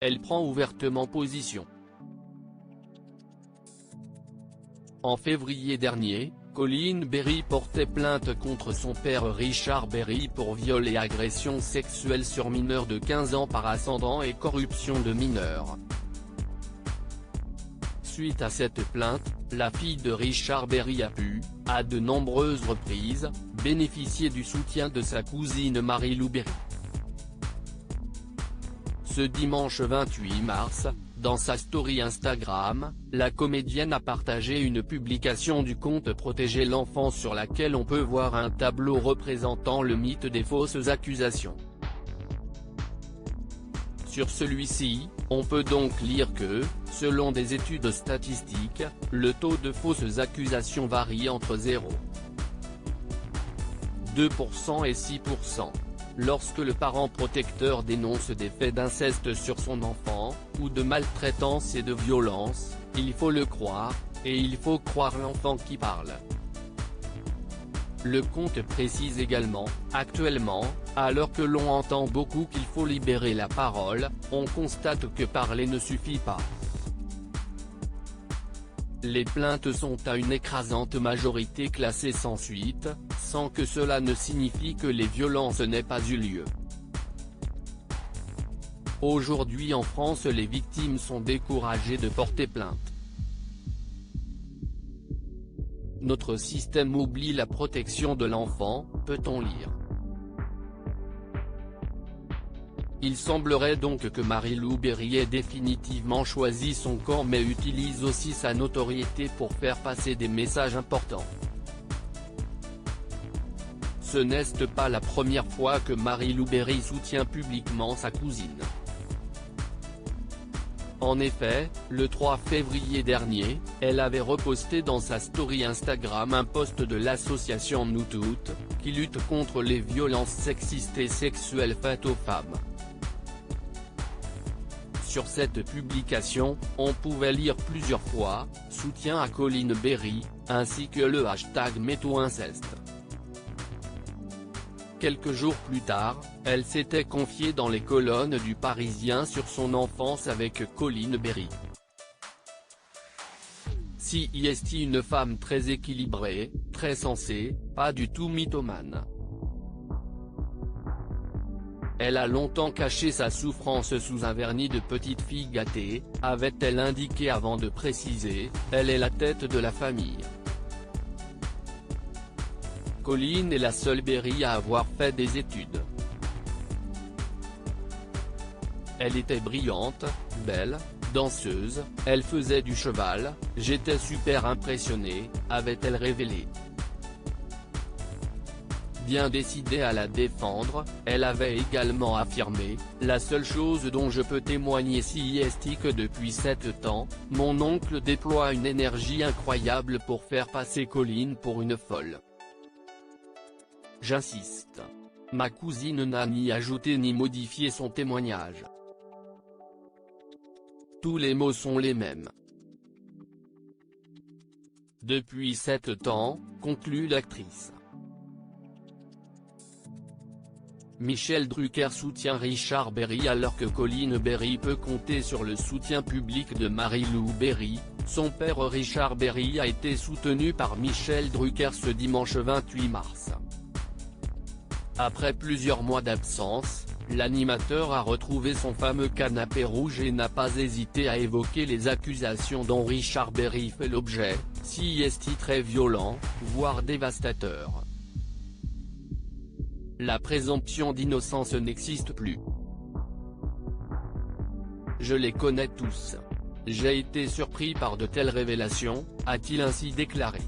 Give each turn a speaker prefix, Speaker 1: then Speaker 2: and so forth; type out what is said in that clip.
Speaker 1: elle prend ouvertement position. En février dernier, Colleen Berry portait plainte contre son père Richard Berry pour viol et agression sexuelle sur mineur de 15 ans par ascendant et corruption de mineurs. Suite à cette plainte, la fille de Richard Berry a pu, à de nombreuses reprises, bénéficier du soutien de sa cousine Mary-Lou Berry. Ce dimanche 28 mars, dans sa story Instagram, la comédienne a partagé une publication du compte Protéger l'enfant sur laquelle on peut voir un tableau représentant le mythe des fausses accusations. Sur celui-ci, on peut donc lire que, selon des études statistiques, le taux de fausses accusations varie entre 0,2% et 6%. Lorsque le parent protecteur dénonce des faits d'inceste sur son enfant, ou de maltraitance et de violence, il faut le croire, et il faut croire l'enfant qui parle. Le compte précise également, actuellement, alors que l'on entend beaucoup qu'il faut libérer la parole, on constate que parler ne suffit pas. Les plaintes sont à une écrasante majorité classées sans suite, sans que cela ne signifie que les violences n'aient pas eu lieu. Aujourd'hui en France, les victimes sont découragées de porter plainte. Notre système oublie la protection de l'enfant, peut-on lire. Il semblerait donc que Mary-Lou Berry ait définitivement choisi son camp mais utilise aussi sa notoriété pour faire passer des messages importants. Ce n'est pas la première fois que Mary-Lou Berry soutient publiquement sa cousine. En effet, le 3 février dernier, elle avait reposté dans sa story Instagram un post de l'association Nous Toutes, qui lutte contre les violences sexistes et sexuelles faites aux femmes. Sur cette publication, on pouvait lire plusieurs fois « Soutien à Colleen Berry » ainsi que le hashtag #MeTooInceste. Quelques jours plus tard, elle s'était confiée dans les colonnes du Parisien sur son enfance avec Colleen Berry. Si est une femme très équilibrée, très sensée, pas du tout mythomane. Elle a longtemps caché sa souffrance sous un vernis de petite fille gâtée, avait-elle indiqué avant de préciser, elle est la tête de la famille. Colleen est la seule Berry à avoir fait des études. Elle était brillante, belle, danseuse, elle faisait du cheval, j'étais super impressionnée, avait-elle révélé. Bien décidée à la défendre, elle avait également affirmé, la seule chose dont je peux témoigner c'est que depuis 7 ans, mon oncle déploie une énergie incroyable pour faire passer Colleen pour une folle. J'insiste. Ma cousine n'a ni ajouté ni modifié son témoignage. Tous les mots sont les mêmes. Depuis 7 ans, conclut l'actrice. Michel Drucker soutient Richard Berry alors que Colleen Berry peut compter sur le soutien public de Mary-Lou Berry. Son père Richard Berry a été soutenu par Michel Drucker ce dimanche 28 mars. Après plusieurs mois d'absence, l'animateur a retrouvé son fameux canapé rouge et n'a pas hésité à évoquer les accusations dont Richard Berry fait l'objet, si très violent, voire dévastateur. La présomption d'innocence n'existe plus. Je les connais tous. J'ai été surpris par de telles révélations, a-t-il ainsi déclaré.